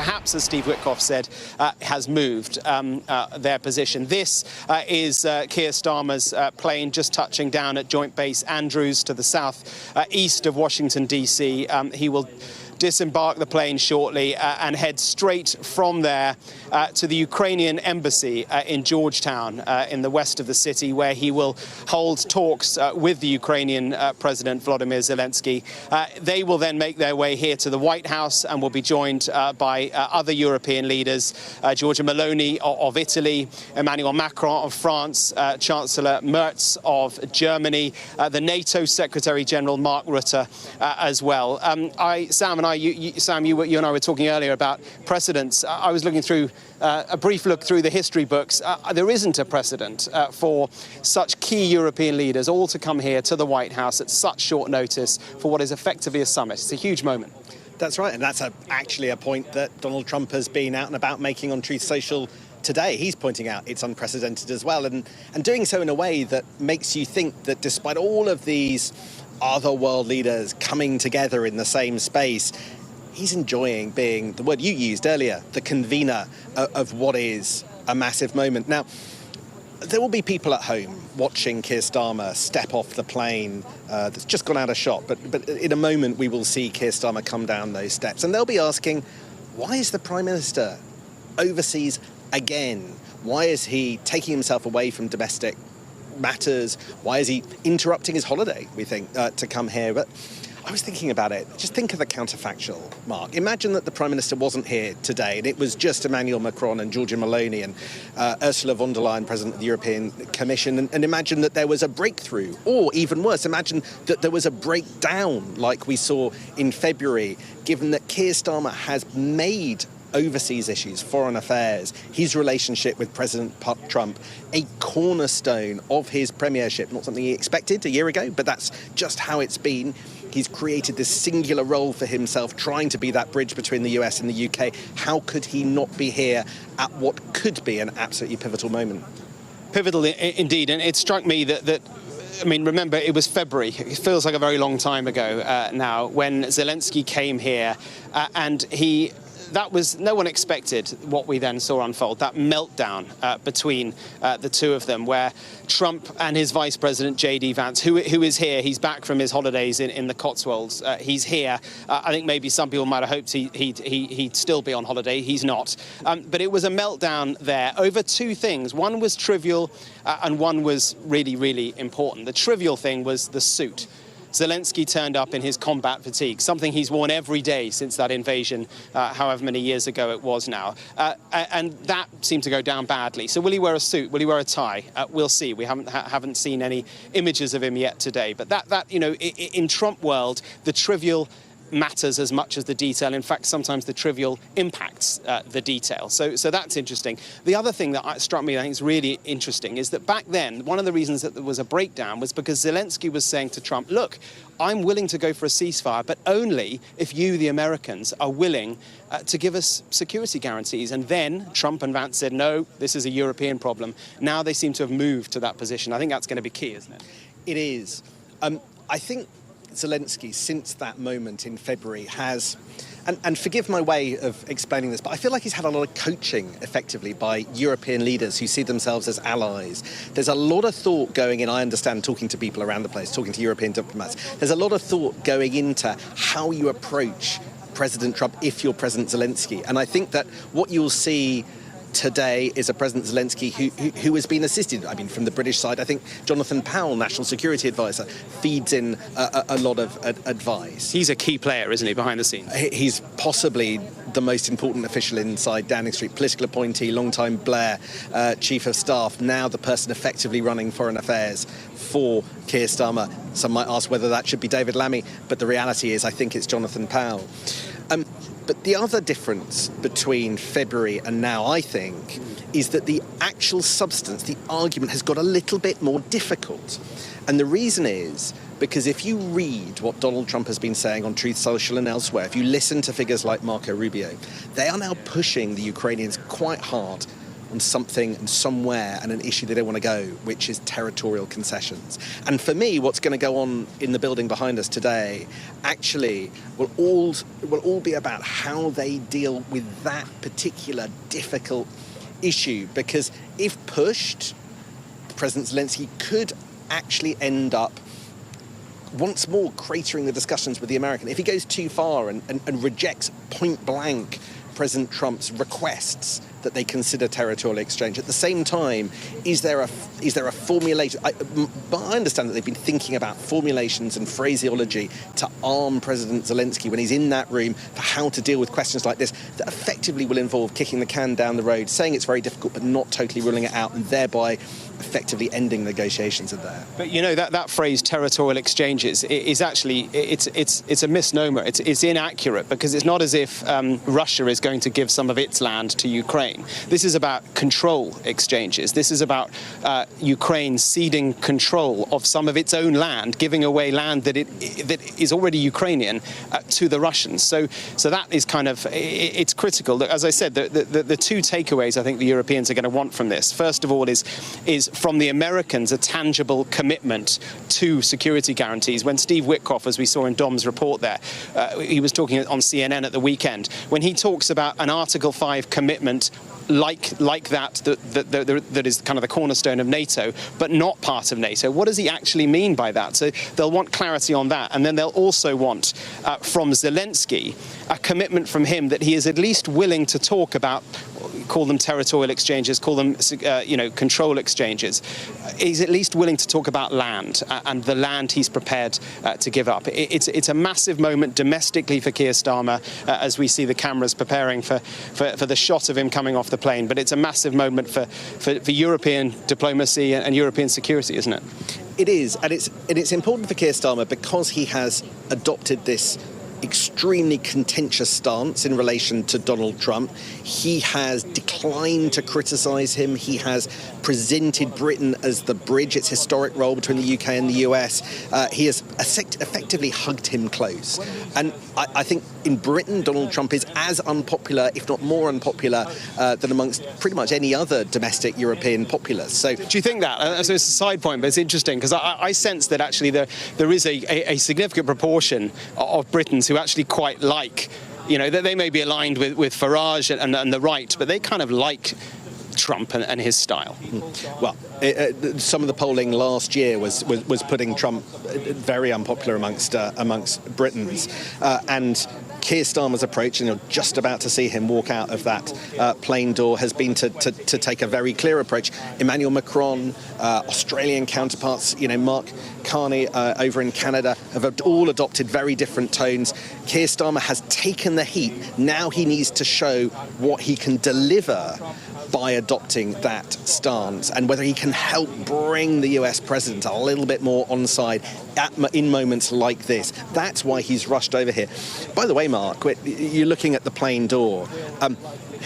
perhaps, as Steve Witkoff said, has moved their position. This is Kier Starmer's plane just touching down at Joint Base Andrews to the south east of Washington, D.C. He will disembark the plane shortly and head straight from there to the Ukrainian embassy in Georgetown in the west of the city, where he will hold talks with the Ukrainian President Volodymyr Zelenskyy. They will then make their way here to the White House and will be joined by other European leaders, Giorgia Meloni of Italy, Emmanuel Macron of France, Chancellor Merz of Germany, the NATO Secretary General Mark Rutte as well. Sam, you and I were talking earlier about precedents. I was looking through a brief look through the history books. There isn't a precedent for such key European leaders all to come here to the White House at such short notice for what is effectively a summit. It's a huge moment. That's right, and that's actually a point that Donald Trump has been out and about making on Truth Social today. He's pointing out it's unprecedented as well, and doing so in a way that makes you think that despite all of these other world leaders coming together in the same space, he's enjoying being, the word you used earlier, the convener of what is a massive moment. Now, there will be people at home watching Kier Starmer step off the plane that's just gone out of shot, but in a moment we will see Kier Starmer come down those steps, and they'll be asking, why is the Prime Minister overseas again? Why is he taking himself away from domestic matters? Why is he interrupting his holiday, we think, to come here? But I was thinking about it. Just think of the counterfactual, Mark. Imagine that the Prime Minister wasn't here today and it was just Emmanuel Macron and Giorgia Meloni and Ursula von der Leyen, President of the European Commission, and imagine that there was a breakthrough, or even worse, imagine that there was a breakdown like we saw in February, given that Keir Starmer has made overseas issues, foreign affairs, his relationship with President Trump, a cornerstone of his premiership. Not something he expected a year ago, but that's just how it's been. He's created this singular role for himself, trying to be that bridge between the US and the UK. How could he not be here at what could be an absolutely pivotal moment? Pivotal indeed, and it struck me that I mean, remember, it was February. It feels like a very long time ago now, when Zelenskyy came here and no one expected what we then saw unfold, that meltdown between the two of them, where Trump and his Vice President, J.D. Vance, who is here, he's back from his holidays in the Cotswolds, he's here. I think maybe some people might have hoped he'd still be on holiday. He's not. But it was a meltdown there over two things. One was trivial and one was really, really important. The trivial thing was the suit. Zelenskyy turned up in his combat fatigue, something he's worn every day since that invasion, however many years ago it was now. And that seemed to go down badly. So will he wear a suit? Will he wear a tie? We'll see. We haven't seen any images of him yet today. But that you know, in Trump world, the trivial matters as much as the detail. In fact, sometimes the trivial impacts the detail. So that's interesting. The other thing that struck me, I think is really interesting, is that back then, one of the reasons that there was a breakdown was because Zelenskyy was saying to Trump, look, I'm willing to go for a ceasefire, but only if you, the Americans, are willing to give us security guarantees. And then Trump and Vance said, no, this is a European problem. Now they seem to have moved to that position. I think that's going to be key, isn't it? It is. I think Zelenskyy, since that moment in February, has, and forgive my way of explaining this, but I feel like he's had a lot of coaching, effectively, by European leaders who see themselves as allies. There's a lot of thought going in, I understand, talking to people around the place, talking to European diplomats, there's a lot of thought going into how you approach President Trump if you're President Zelenskyy. And I think that what you'll see today is a President Zelenskyy who has been assisted. I mean, from the British side, I think Jonathan Powell, National Security Advisor, feeds in a lot of advice. He's a key player, isn't he, behind the scenes? He's possibly the most important official inside Downing Street, political appointee, long-time Blair Chief of Staff, now the person effectively running foreign affairs for Keir Starmer. Some might ask whether that should be David Lammy, but the reality is I think it's Jonathan Powell. But the other difference between February and now, I think, is that the actual substance, the argument, has got a little bit more difficult. And the reason is because if you read what Donald Trump has been saying on Truth Social and elsewhere, if you listen to figures like Marco Rubio, they are now pushing the Ukrainians quite hard on something and somewhere and an issue they don't want to go, which is territorial concessions. And for me, what's going to go on in the building behind us today actually will all be about how they deal with that particular difficult issue, because if pushed, President Zelenskyy could actually end up once more cratering the discussions with the American. If he goes too far and rejects point blank President Trump's requests that they consider territorial exchange. At the same time, is there a formulation? But I understand that they've been thinking about formulations and phraseology to arm President Zelenskyy when he's in that room for how to deal with questions like this that effectively will involve kicking the can down the road, saying it's very difficult but not totally ruling it out, and thereby effectively ending negotiations in there. But you know that phrase territorial exchanges is actually it's a misnomer. It's inaccurate, because it's not as if Russia is going to give some of its land to Ukraine. This is about control exchanges. This is about Ukraine ceding control of some of its own land, giving away land that is already Ukrainian to the Russians. So that is kind of, it's critical. Look, as I said, the two takeaways I think the Europeans are going to want from this, first of all, is from the Americans a tangible commitment to security guarantees. When Steve Witkoff, as we saw in Dom's report there, he was talking on CNN at the weekend, when he talks about an Article 5 commitment like that is kind of the cornerstone of NATO, but not part of NATO. What does he actually mean by that? So they'll want clarity on that. And then they'll also want from Zelenskyy a commitment from him that he is at least willing to talk about, call them territorial exchanges, call them control exchanges. He's at least willing to talk about land and the land he's prepared to give up. It's a massive moment domestically for Keir Starmer as we see the cameras preparing for the shot of him coming off the plane. But it's a massive moment for European diplomacy and European security, isn't it? It is, and it's important for Keir Starmer because he has adopted this extremely contentious stance in relation to Donald Trump. He has declined to criticise him. He has presented Britain as the bridge, its historic role between the UK and the US. He has effectively hugged him close. And I think in Britain, Donald Trump is as unpopular, if not more unpopular, than amongst pretty much any other domestic European populace. So, do you think that? So it's a side point, but it's interesting because I sense that actually there is a significant proportion of Britons who actually quite like, that they may be aligned with Farage and the right, but they kind of like Trump and his style. Well, some of the polling last year was putting Trump very unpopular amongst Britons, and Keir Starmer's approach, and you're just about to see him walk out of that plane door, has been to take a very clear approach. Emmanuel Macron, Australian counterparts, Mark Carney over in Canada, have all adopted very different tones. Keir Starmer has taken the heat. Now he needs to show what he can deliver by adopting that stance, and whether he can help bring the US president a little bit more on side in moments like this. That's why he's rushed over here. By the way, Mark, you're looking at the plane door.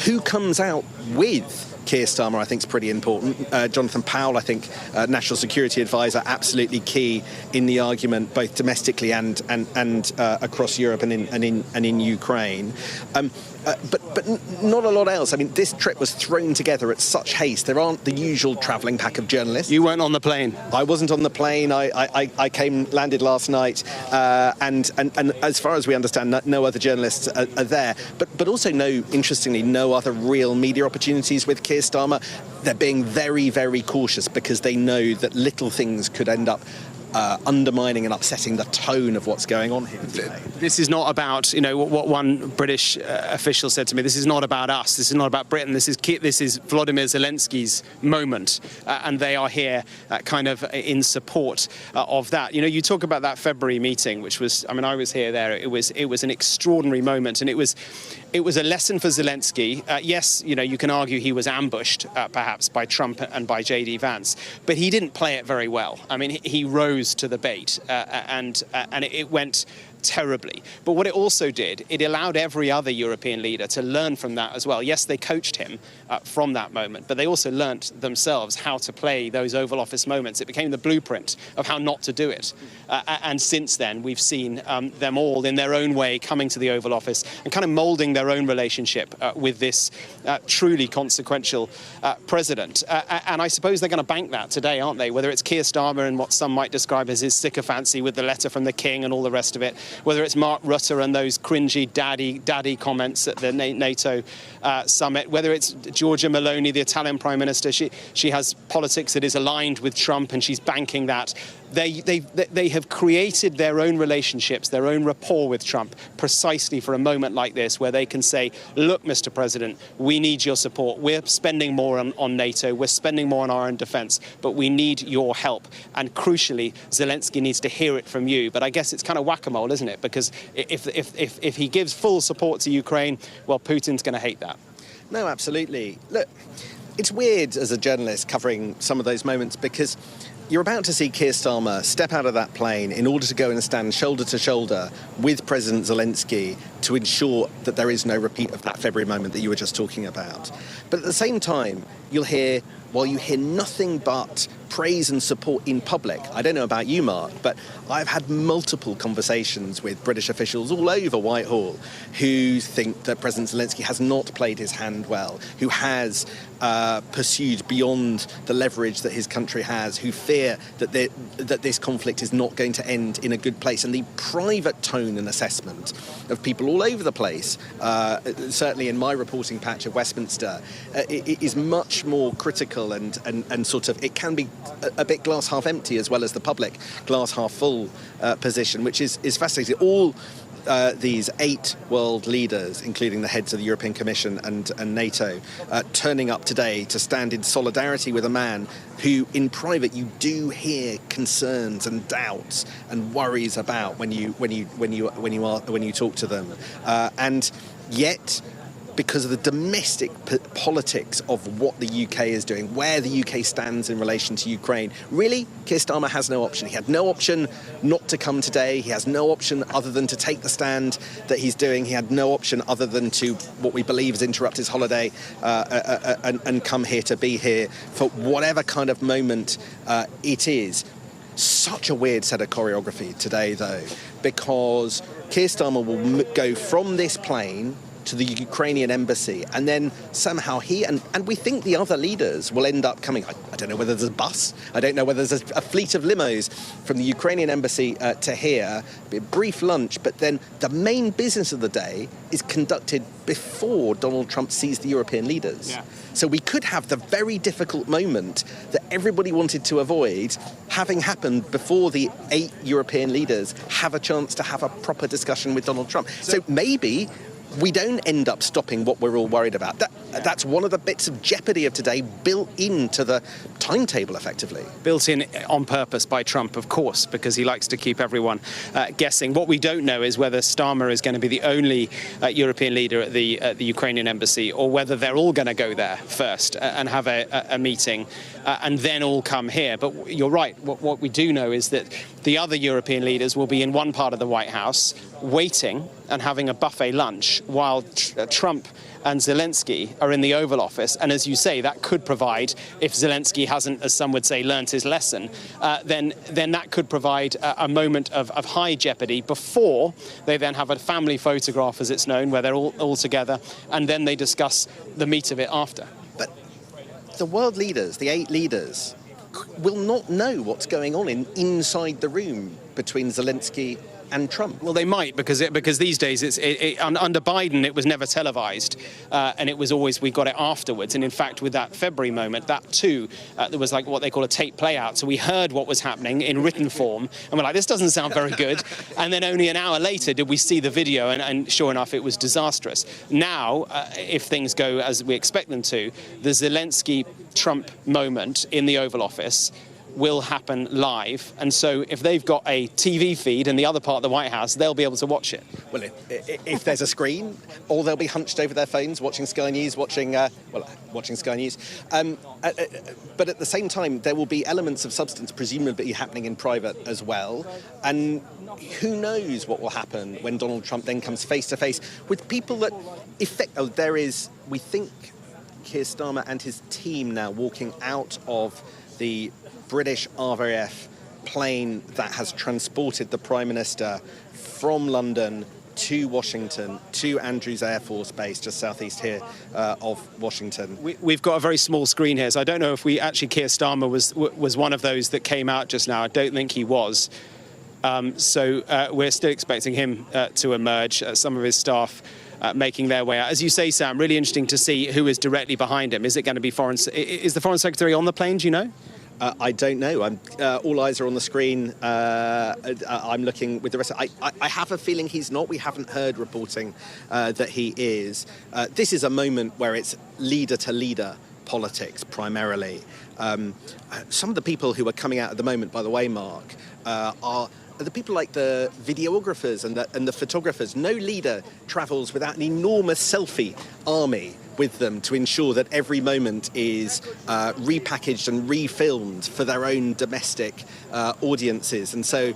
Who comes out with Keir Starmer, I think, is pretty important. Jonathan Powell, I think, National Security Advisor, absolutely key in the argument, both domestically and across Europe and in Ukraine. But not a lot else. I mean, this trip was thrown together at such haste. There aren't the usual travelling pack of journalists. You weren't on the plane. I wasn't on the plane. I landed last night, and as far as we understand, no other journalists are there. But also, interestingly, no other real media opportunities with Keir Starmer. They're being very, very cautious because they know that little things could end up undermining and upsetting the tone of what's going on here today. This is not about, what one British official said to me. This is not about us. This is not about Britain. This is Volodymyr Zelensky's moment, and they are here kind of in support of that. You talk about that February meeting, which was, I was here there. It was an extraordinary moment, and it was a lesson for Zelenskyy. Yes, you can argue he was ambushed perhaps by Trump and by J.D. Vance, but he didn't play it very well. He rose to the bait, and it went terribly. But what it also did, it allowed every other European leader to learn from that as well. Yes, they coached him from that moment, but they also learnt themselves how to play those Oval Office moments. It became the blueprint of how not to do it. And since then, we've seen them all in their own way coming to the Oval Office and kind of moulding their own relationship with this truly consequential president. And I suppose they're going to bank that today, aren't they? Whether it's Kier Starmer and what some might describe as his sycophancy with the letter from the King and all the rest of it, whether it's Mark Rutte and those cringy daddy comments at the NATO summit, whether it's Giorgia Meloni, the Italian Prime Minister, she has politics that is aligned with Trump and she's banking that. They have created their own relationships, their own rapport with Trump, precisely for a moment like this, where they can say, look, Mr. President, we need your support. We're spending more on NATO. We're spending more on our own defense, but we need your help. And crucially, Zelensky needs to hear it from you. But I guess it's kind of whack-a-mole, isn't it? Because if he gives full support to Ukraine, well, Putin's going to hate that. No, absolutely. Look, it's weird as a journalist covering some of those moments because you're about to see Keir Starmer step out of that plane in order to go and stand shoulder to shoulder with President Zelensky to ensure that there is no repeat of that February moment that you were just talking about. But at the same time, you hear nothing but praise and support in public. I don't know about you, Mark, but I've had multiple conversations with British officials all over Whitehall who think that President Zelensky has not played his hand well, who has pursued beyond the leverage that his country has, who fear that this conflict is not going to end in a good place. And the private tone and assessment of people all over the place, certainly in my reporting patch of Westminster, is much more critical and sort of, it can be a bit glass half empty as well as the public glass half full position, which is fascinating. All these 8 world leaders, including the heads of the European Commission and NATO, turning up today to stand in solidarity with a man who, in private, you do hear concerns and doubts and worries about when you talk to them, and yet, because of the domestic politics of what the UK is doing, where the UK stands in relation to Ukraine, really, Keir Starmer has no option. He had no option not to come today. He has no option other than to take the stand that he's doing. He had no option other than to, what we believe is, interrupt his holiday and come here to be here for whatever kind of moment it is. Such a weird set of choreography today, though, because Keir Starmer will go from this plane to the Ukrainian embassy, and then somehow he and we think the other leaders will end up coming. I don't know whether there's a bus, I don't know whether there's a fleet of limos from the Ukrainian embassy to here, a brief lunch, but then the main business of the day is conducted before Donald Trump sees the European leaders. Yeah. So we could have the very difficult moment that everybody wanted to avoid having happened before the 8 European leaders have a chance to have a proper discussion with Donald Trump. So maybe we don't end up stopping what we're all worried about. That's one of the bits of jeopardy of today, built into the timetable, effectively. Built in on purpose by Trump, of course, because he likes to keep everyone guessing. What we don't know is whether Starmer is going to be the only European leader at the Ukrainian embassy, or whether they're all going to go there first and have a meeting and then all come here. But you're right. What we do know is that the other European leaders will be in one part of the White House waiting and having a buffet lunch while Trump and Zelensky are in the Oval Office. And as you say, that could provide, if Zelensky hasn't, as some would say, learnt his lesson, then that could provide a moment of high jeopardy before they then have a family photograph, as it's known, where they're all together, and then they discuss the meat of it after. But the world leaders, the 8 leaders, will not know what's going on inside the room between Zelensky and Trump. Well, they might, because these days under Biden it was never televised, and it was always, we got it afterwards. And in fact, with that February moment, that too, there was like what they call a tape play out. So we heard what was happening in written form, and we're like, this doesn't sound very good. And then only an hour later did we see the video, and sure enough, it was disastrous. Now, if things go as we expect them to, the Zelensky-Trump moment in the Oval Office will happen live. And so if they've got a TV feed in the other part of the White House, they'll be able to watch it. Well, if there's a screen, or they'll be hunched over their phones watching Sky News, watching Sky News. But at the same time, there will be elements of substance presumably happening in private as well. And who knows what will happen when Donald Trump then comes face to face with people that we think Keir Starmer and his team now walking out of the British RAF plane that has transported the Prime Minister from London to Washington, to Andrews Air Force Base, just southeast here of Washington. We've got a very small screen here, so I don't know if Keir Starmer was one of those that came out just now. I don't think he was. So we're still expecting him to emerge, some of his staff making their way out. As you say, Sam, really interesting to see who is directly behind him. Is it going to be is the Foreign Secretary on the plane, do you know? I don't know. All eyes are on the screen. I'm looking with the rest. I have a feeling he's not. We haven't heard reporting that he is. This is a moment where it's leader-to-leader politics primarily. Some of the people who are coming out at the moment, by the way, Mark, are the people like the videographers and the photographers. No leader travels without an enormous selfie army with them to ensure that every moment is repackaged and refilmed for their own domestic audiences. And so,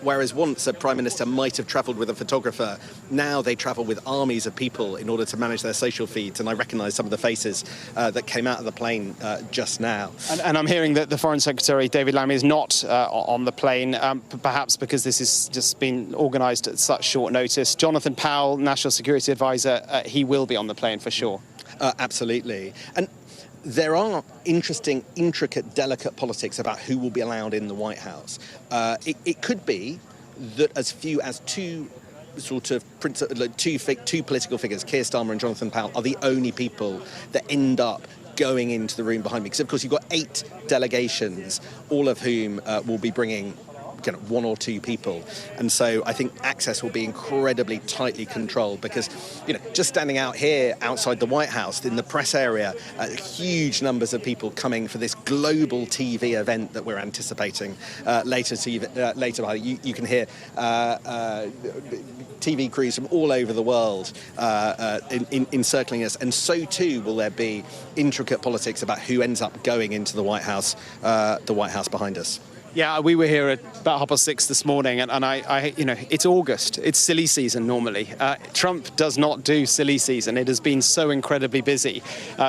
whereas once a Prime Minister might have travelled with a photographer, now they travel with armies of people in order to manage their social feeds. And I recognise some of the faces that came out of the plane just now. And I'm hearing that the Foreign Secretary, David Lammy, is not on the plane, perhaps because this has just been organised at such short notice. Jonathan Powell, National Security Advisor, he will be on the plane for sure. Absolutely. And there are interesting, intricate, delicate politics about who will be allowed in the White House. It could be that as few as two political figures, Keir Starmer and Jonathan Powell, are the only people that end up going into the room behind me. Because, of course, you've got 8 delegations, all of whom will be bringing kind of 1 or 2 people. And so I think access will be incredibly tightly controlled because, just standing out here outside the White House in the press area, huge numbers of people coming for this global TV event that we're anticipating later. You can hear TV crews from all over the world encircling us. And so too will there be intricate politics about who ends up going into the White House behind us. Yeah, we were here at about 6:30 this morning, and I it's August. It's silly season normally. Trump does not do silly season. It has been so incredibly busy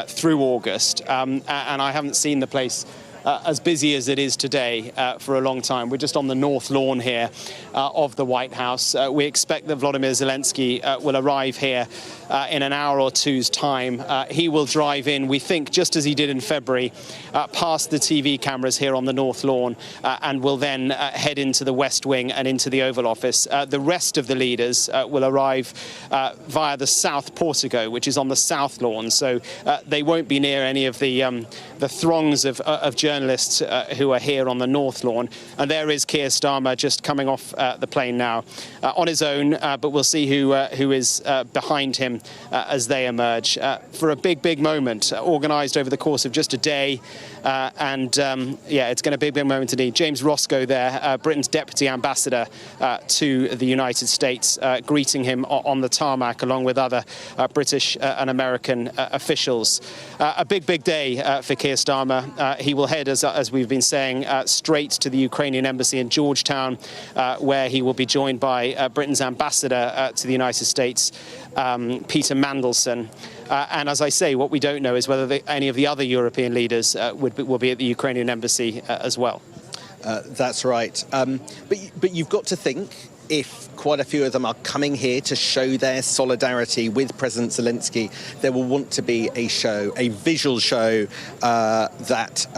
through August, and I haven't seen the place as busy as it is today for a long time. We're just on the north lawn here of the White House. We expect that Volodymyr Zelenskyy will arrive here in an hour or two's time. He will drive in, we think, just as he did in February, past the TV cameras here on the north lawn, and will then head into the West Wing and into the Oval Office. The rest of the leaders will arrive via the South Portico, which is on the south lawn, so they won't be near any of the throngs of journalists who are here on the north lawn. And there is Keir Starmer just coming off the plane now on his own, but we'll see who is behind him as they emerge for a big moment organised over the course of just a day. It's going to be a big moment indeed. James Roscoe there, Britain's Deputy Ambassador to the United States, greeting him on the tarmac along with other British and American officials. A big day for Keir Starmer. He will head, as we've been saying, straight to the Ukrainian embassy in Georgetown, where he will be joined by Britain's ambassador to the United States, Peter Mandelson. And as I say, what we don't know is whether any of the other European leaders will be at the Ukrainian embassy as well. That's right. But you've got to think, if quite a few of them are coming here to show their solidarity with President Zelenskyy, there will want to be a show, a visual show that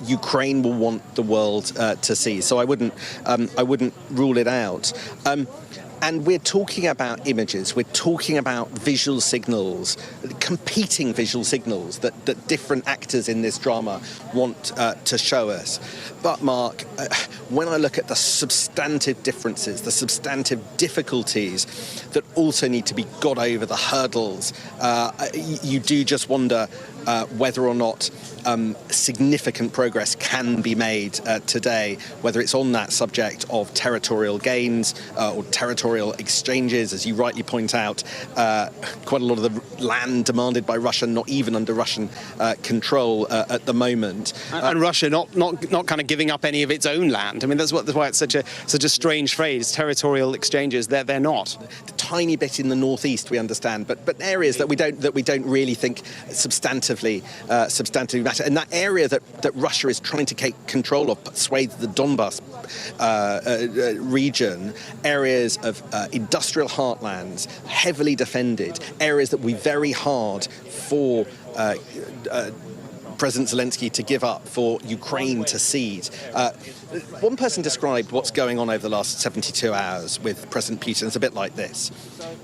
Ukraine will want the world to see. So I wouldn't rule it out. And we're talking about images, we're talking about visual signals, competing visual signals that different actors in this drama want to show us. But Mark, when I look at the substantive differences, the substantive difficulties that also need to be got over, the hurdles, you do just wonder whether or not significant progress can be made today, whether it's on that subject of territorial gains or territorial exchanges, as you rightly point out, quite a lot of the land demanded by Russia, not even under Russian control at the moment. And Russia not kind of giving up any of its own land. I mean, that's why it's such a strange phrase, territorial exchanges. They're not. The tiny bit in the northeast, we understand, but areas that we don't really think substantively matter. And that area that Russia is trying to take control of, swathe the Donbas region, areas of industrial heartlands, heavily defended, areas that will be very hard for President Zelenskyy to give up, for Ukraine to cede. One person described what's going on over the last 72 hours with President Putin as a bit like this.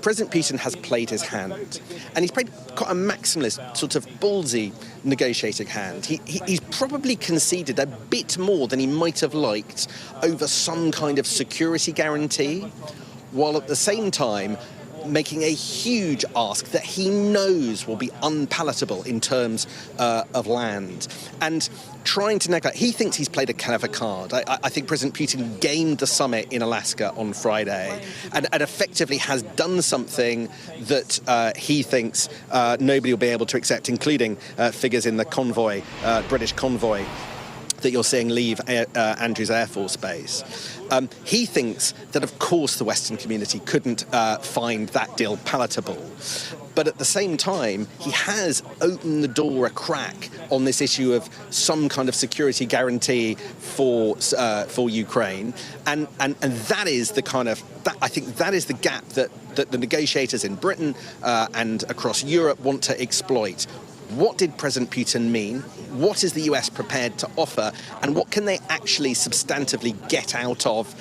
President Putin has played his hand, and he's played quite a maximalist, sort of ballsy negotiating hand. He's probably conceded a bit more than he might have liked over some kind of security guarantee, while at the same time making a huge ask that he knows will be unpalatable in terms of land, and trying to negotiate. He thinks he's played a clever card. I think President Putin gamed the summit in Alaska on Friday and effectively has done something that he thinks nobody will be able to accept, including figures in the convoy, British convoy, that you're seeing leave Andrews Air Force Base. He thinks that, of course, the Western community couldn't find that deal palatable. But at the same time, he has opened the door a crack on this issue of some kind of security guarantee for Ukraine, and that is the kind of I think that is the gap that the negotiators in Britain and across Europe want to exploit. What did President Putin mean? What is the US prepared to offer? And what can they actually substantively get out of,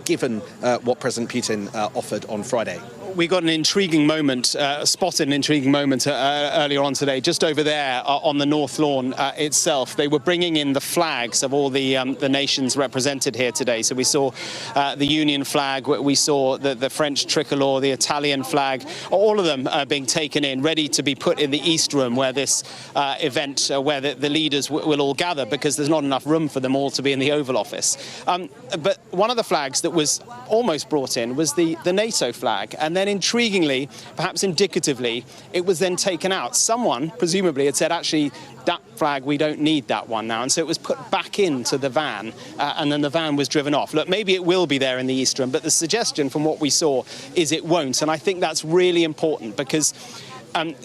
given what President Putin offered on Friday? We got an intriguing moment, spotted an intriguing moment earlier on today, just over there on the North Lawn itself. They were bringing in the flags of all the nations represented here today. So we saw the Union flag, we saw the French tricolour, the Italian flag, all of them being taken in, ready to be put in the East Room, where this event, where the leaders will all gather, because there's not enough room for them all to be in the Oval Office. But one of the flags that was almost brought in was the NATO flag, and then intriguingly, perhaps indicatively, it was then taken out. Someone, presumably, had said, actually, that flag, we don't need that one now. And so it was put back into the van, and then the van was driven off. Look, maybe it will be there in the East Room, but the suggestion from what we saw is it won't. And I think that's really important, because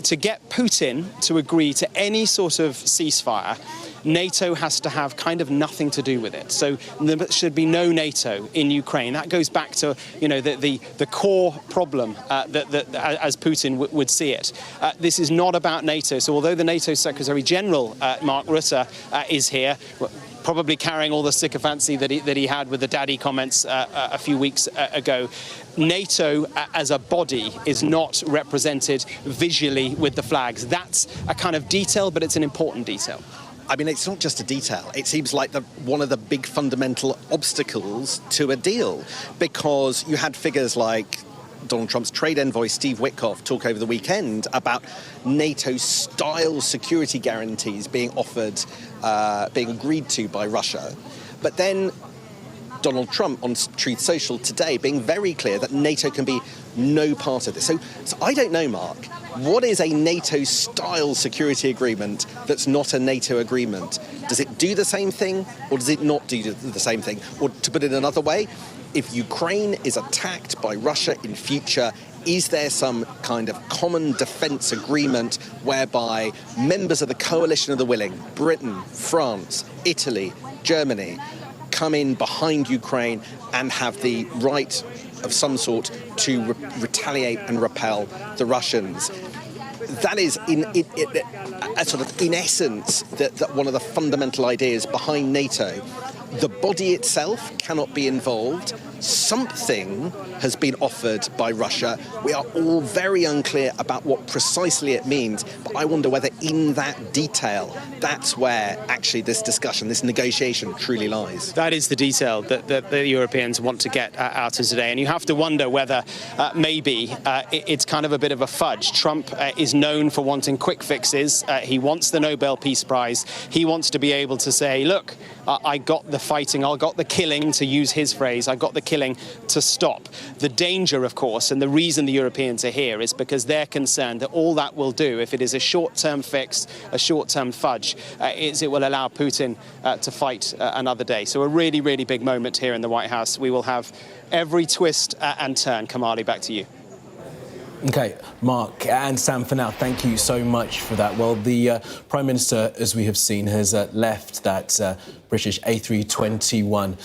to get Putin to agree to any sort of ceasefire, NATO has to have kind of nothing to do with it. So there should be no NATO in Ukraine. That goes back to, the core problem that as Putin would see it. This is not about NATO. So although the NATO Secretary General, Mark Rutte, is here, probably carrying all the sycophancy that he had with the daddy comments a few weeks ago, NATO as a body is not represented visually with the flags. That's a kind of detail, but it's an important detail. I mean, it's not just a detail. It seems like one of the big fundamental obstacles to a deal, because you had figures like Donald Trump's trade envoy, Steve Witkoff, talk over the weekend about NATO-style security guarantees being offered, being agreed to by Russia. But then Donald Trump on Truth Social today being very clear that NATO can be no part of this. So I don't know, Mark, what is a NATO-style security agreement that's not a NATO agreement? Does it do the same thing, or does it not do the same thing? Or to put it another way, if Ukraine is attacked by Russia in future, is there some kind of common defence agreement whereby members of the coalition of the willing, Britain, France, Italy, Germany, come in behind Ukraine and have the right of some sort to retaliate and repel the Russians? That is, in essence, that one of the fundamental ideas behind NATO. the body itself cannot be involved. Something has been offered by Russia. We are all very unclear about what precisely it means, but I wonder whether in that detail, that's where actually this discussion, this negotiation truly lies. That is the detail that the Europeans want to get out of today. And you have to wonder whether maybe it's kind of a bit of a fudge. Trump is known for wanting quick fixes. He wants the Nobel Peace Prize. He wants to be able to say, look, I got the fighting, I got the killing, to use his phrase, I got the killing to stop. The danger, of course, and the reason the Europeans are here is because they're concerned that all that will do, if it is a short-term fix, a short-term fudge, is it will allow Putin to fight another day. So a really, really big moment here in the White House. We will have every twist and turn. Kamali, back to you. OK, Mark and Sam, for now, thank you so much for that. Well, the Prime Minister, as we have seen, has left that British A321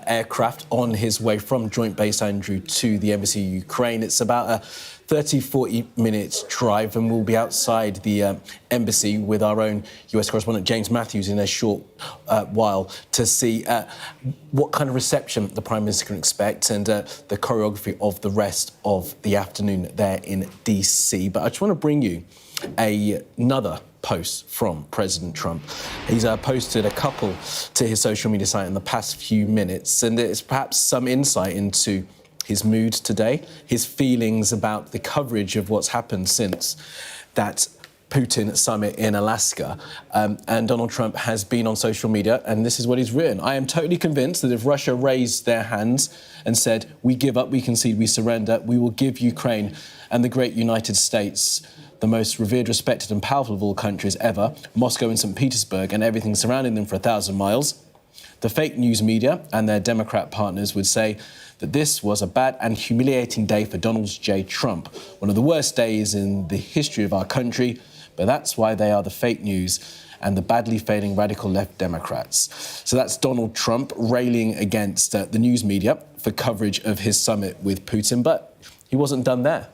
aircraft on his way from Joint Base Andrew to the embassy in Ukraine. It's about a 30-40 minutes drive, and we'll be outside the embassy with our own US correspondent James Matthews in a short while to see what kind of reception the Prime Minister can expect and the choreography of the rest of the afternoon there in DC. But I just want to bring you another post from President Trump. He's posted a couple to his social media site in the past few minutes, and it's perhaps some insight into his mood today, his feelings about the coverage of what's happened since that Putin summit in Alaska. And Donald Trump has been on social media, and this is what he's written. I am totally convinced that if Russia raised their hands and said, we give up, we concede, we surrender, we will give Ukraine and the great United States, the most revered, respected and powerful of all countries ever, Moscow and St. Petersburg and everything surrounding them for 1,000 miles, the fake news media and their Democrat partners would say that this was a bad and humiliating day for Donald J. Trump, one of the worst days in the history of our country, but that's why they are the fake news and the badly failing radical left Democrats. So that's Donald Trump railing against the news media for coverage of his summit with Putin, but he wasn't done there.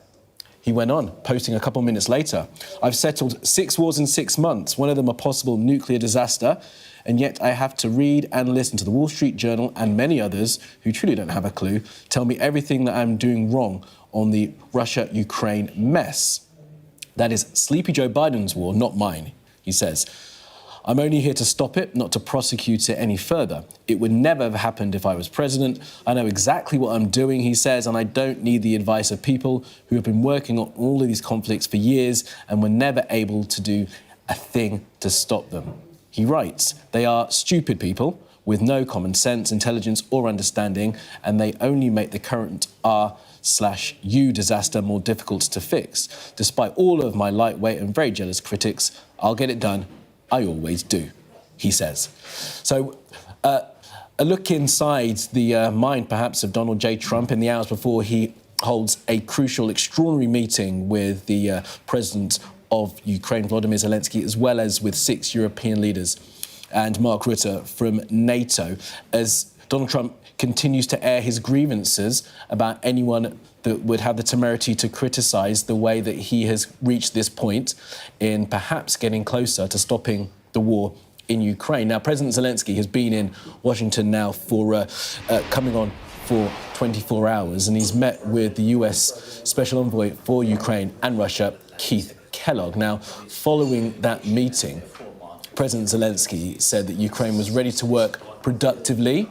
He went on, posting a couple minutes later, I've settled 6 wars in 6 months, one of them a possible nuclear disaster, and yet I have to read and listen to the Wall Street Journal and many others who truly don't have a clue tell me everything that I'm doing wrong on the Russia-Ukraine mess. That is Sleepy Joe Biden's war, not mine, he says. I'm only here to stop it, not to prosecute it any further. It would never have happened if I was president. I know exactly what I'm doing, he says, and I don't need the advice of people who have been working on all of these conflicts for years and were never able to do a thing to stop them. He writes, they are stupid people with no common sense, intelligence or understanding, and they only make the current R/U disaster more difficult to fix. Despite all of my lightweight and very jealous critics, I'll get it done. I always do, he says. So a look inside the mind, perhaps, of Donald J. Trump in the hours before he holds a crucial, extraordinary meeting with the president of Ukraine, Volodymyr Zelenskyy, as well as with 6 European leaders and Mark Rutte from NATO, as Donald Trump continues to air his grievances about anyone that would have the temerity to criticise the way that he has reached this point in perhaps getting closer to stopping the war in Ukraine. Now, President Zelenskyy has been in Washington now for coming on for 24 hours, and he's met with the US Special Envoy for Ukraine and Russia, Keith Kellogg. Now, following that meeting, President Zelenskyy said that Ukraine was ready to work productively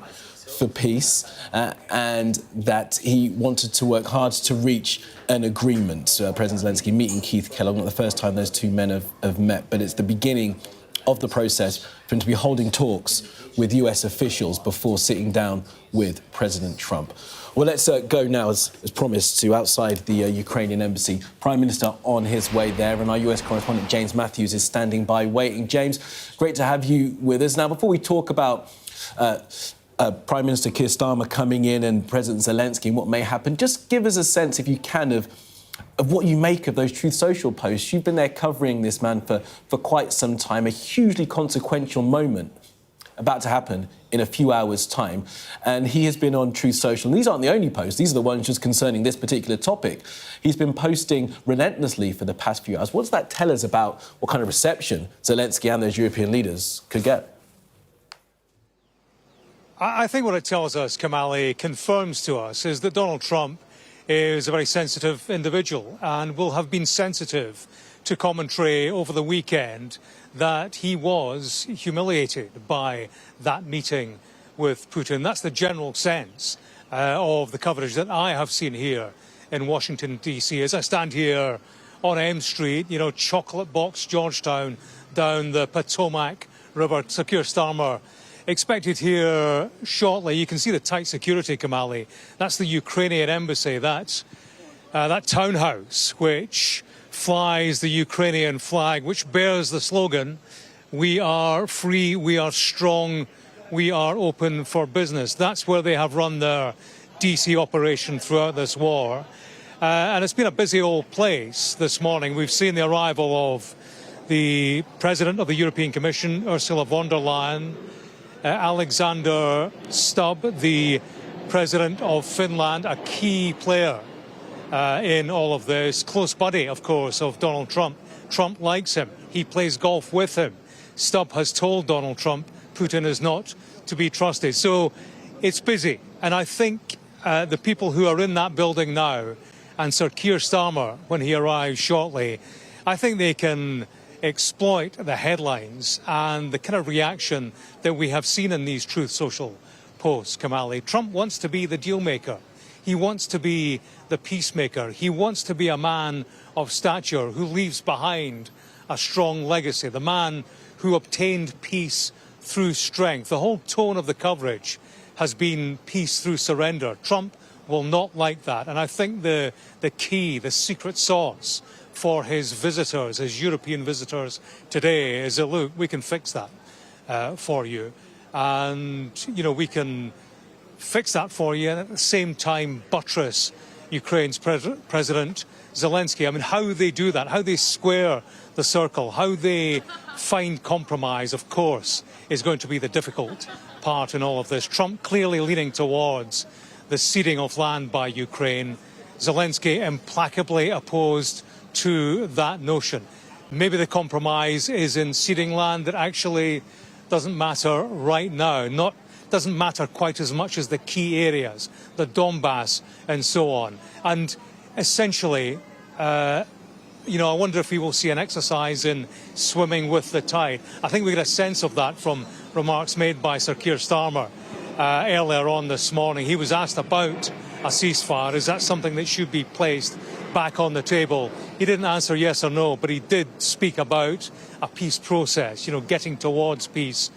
for peace and that he wanted to work hard to reach an agreement. President Zelenskyy meeting Keith Kellogg, not the first time those two men have met, but it's the beginning of the process for him to be holding talks with US officials before sitting down with President Trump. Well, let's go now, as promised, to outside the Ukrainian embassy. Prime Minister on his way there, and our US correspondent James Matthews is standing by waiting. James, great to have you with us. Now, before we talk about Prime Minister Keir Starmer coming in and President Zelenskyy and what may happen, just give us a sense, if you can, of what you make of those Truth Social posts. You've been there covering this man for quite some time, a hugely consequential moment about to happen in a few hours' time. And he has been on Truth Social. And these aren't the only posts. These are the ones just concerning this particular topic. He's been posting relentlessly for the past few hours. What does that tell us about what kind of reception Zelenskyy and those European leaders could get? I think what it tells us, Kamali, confirms to us, is that Donald Trump is a very sensitive individual and will have been sensitive to commentary over the weekend that he was humiliated by that meeting with Putin. That's the general sense of the coverage that I have seen here in Washington, D.C. As I stand here on M Street, you know, Chocolate Box, Georgetown, down the Potomac River, Sir Keir Starmer expected here shortly. You can see the tight security, Kamali. That's the Ukrainian embassy. That's that townhouse which flies the Ukrainian flag, which bears the slogan, "We are free, we are strong, we are open for business." That's where they have run their DC operation throughout this war. And it's been a busy old place this morning. We've seen the arrival of the President of the European Commission, Ursula von der Leyen, Alexander Stubb, the President of Finland, a key player in all of this, close buddy, of course, of Donald Trump. Trump likes him. He plays golf with him. Stubb has told Donald Trump Putin is not to be trusted. So it's busy. And I think the people who are in that building now, and Sir Keir Starmer, when he arrives shortly, I think they can exploit the headlines and the kind of reaction that we have seen in these Truth Social posts, Kamali. Trump wants to be the deal maker. He wants to be the peacemaker. He wants to be a man of stature who leaves behind a strong legacy, the man who obtained peace through strength. The whole tone of the coverage has been peace through surrender. Trump will not like that. And I think the key, the secret sauce for his visitors, his European visitors today is that, look, we can fix that for you. And, you know, we can fix that for you and at the same time buttress Ukraine's President Zelenskyy. I mean, how they do that, how they square the circle, how they find compromise, of course, is going to be the difficult part in all of this. Trump clearly leaning towards the ceding of land by Ukraine. Zelenskyy implacably opposed to that notion. Maybe the compromise is in ceding land that actually doesn't matter right now, doesn't matter quite as much as the key areas, the Donbass and so on. And essentially, you know, I wonder if we will see an exercise in swimming with the tide. I think we get a sense of that from remarks made by Sir Keir Starmer earlier on this morning. He was asked about a ceasefire. Is that something that should be placed back on the table? He didn't answer yes or no, but he did speak about a peace process, you know, getting towards peace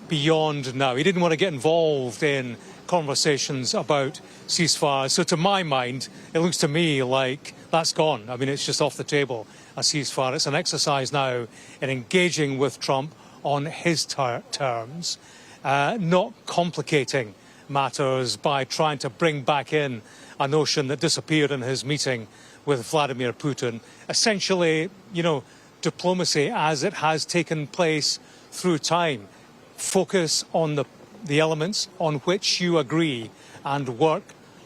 beyond now. He didn't want to get involved in conversations about ceasefire. So to my mind, it looks to me like that's gone. I mean, it's just off the table, a ceasefire. It's an exercise now in engaging with Trump on his terms, not complicating matters by trying to bring back in a notion that disappeared in his meeting with Vladimir Putin. Essentially, you know, diplomacy as it has taken place through time. Focus on the elements on which you agree and work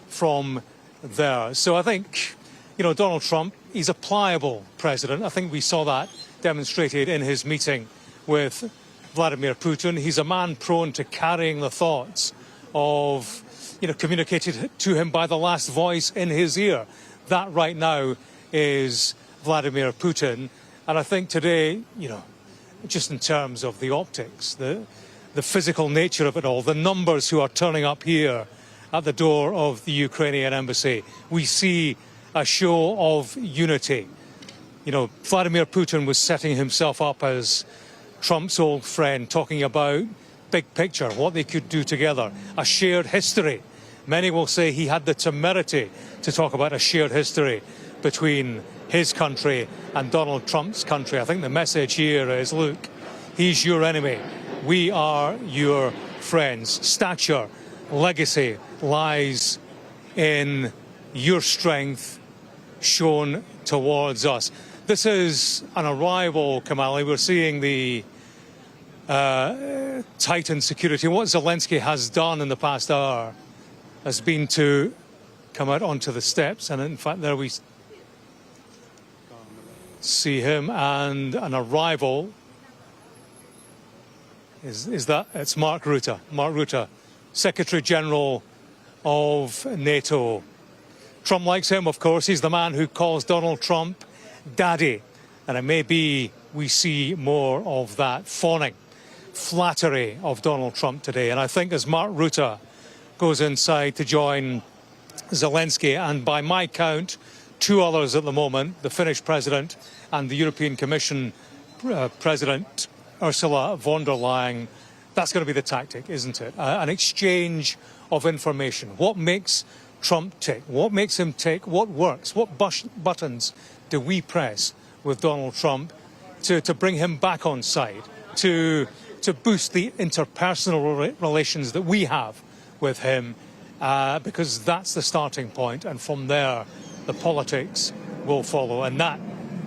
from there. So I think, you know, Donald Trump, he's a pliable president. I think we saw that demonstrated in his meeting with Vladimir Putin. He's a man prone to carrying the thoughts of, you know, communicated to him by the last voice in his ear. That right now is Vladimir Putin. And I think today, you know, just in terms of the optics, the physical nature of it all, the numbers who are turning up here at the door of the Ukrainian embassy, we see a show of unity. You know, Vladimir Putin was setting himself up as Trump's old friend, talking about big picture, what they could do together, a shared history. Many will say he had the temerity to talk about a shared history between his country and Donald Trump's country. I think the message here is, look, he's your enemy. We are your friends. Stature, legacy lies in your strength shown towards us. This is an arrival, Kamali. We're seeing the tightened security. What Zelenskyy has done in the past hour has been to come out onto the steps, and in fact there we see him, and an arrival is that it's Mark Rutte Secretary-General of NATO. Trump likes him, of course. He's the man who calls Donald Trump daddy. And it may be we see more of that fawning, flattery of Donald Trump today. And I think as Mark Rutte goes inside to join Zelensky, and by my count, two others at the moment, the Finnish president and the European Commission President Ursula von der Leyen, that's going to be the tactic, isn't it? An exchange of information. What makes Trump tick? What makes him tick? What works? What buttons do we press with Donald Trump to bring him back on side, to boost the interpersonal relations that we have with him, because that's the starting point, and from there the politics will follow, and that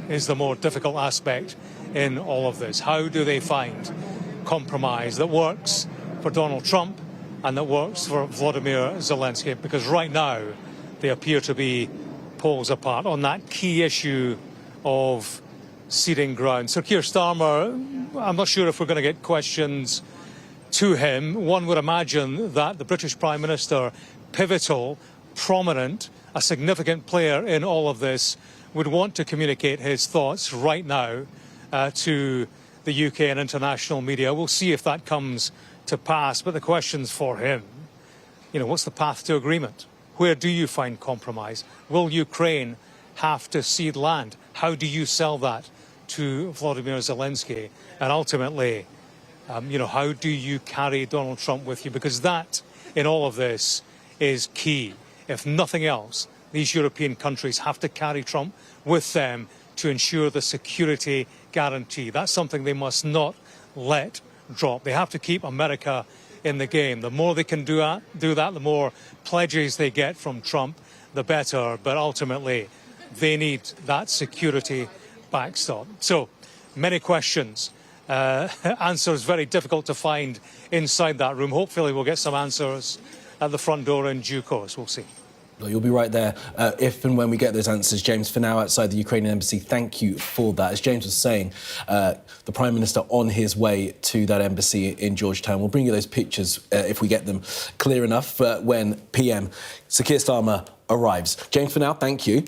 is the more difficult aspect in all of this. How do they find compromise that works for Donald Trump and that works for Volodymyr Zelenskyy? Because right now they appear to be poles apart on that key issue of ceding ground. Sir Keir Starmer, I'm not sure if we're going to get questions to him. One would imagine that the British Prime Minister, pivotal, prominent, a significant player in all of this, would want to communicate his thoughts right now to the UK and international media. We'll see if that comes to pass. But the question's for him. What's the path to agreement? Where do you find compromise? Will Ukraine have to cede land? How do you sell that to Volodymyr Zelenskyy? And ultimately, how do you carry Donald Trump with you? Because that, in all of this, is key. If nothing else, these European countries have to carry Trump with them to ensure the security guarantee. That's something they must not let drop. They have to keep America in the game. The more they can do that, the more pledges they get from Trump, the better. But ultimately, they need that security backstop. So, many questions. Answers very difficult to find inside that room. Hopefully we'll get some answers at the front door in due course. We'll see. You'll be right there if and when we get those answers, James. For now, outside the Ukrainian embassy, thank you for that. As James was saying, the Prime Minister on his way to that embassy in Georgetown. We'll bring you those pictures if we get them clear enough when PM Sir Keir Starmer arrives. James, for now, thank you.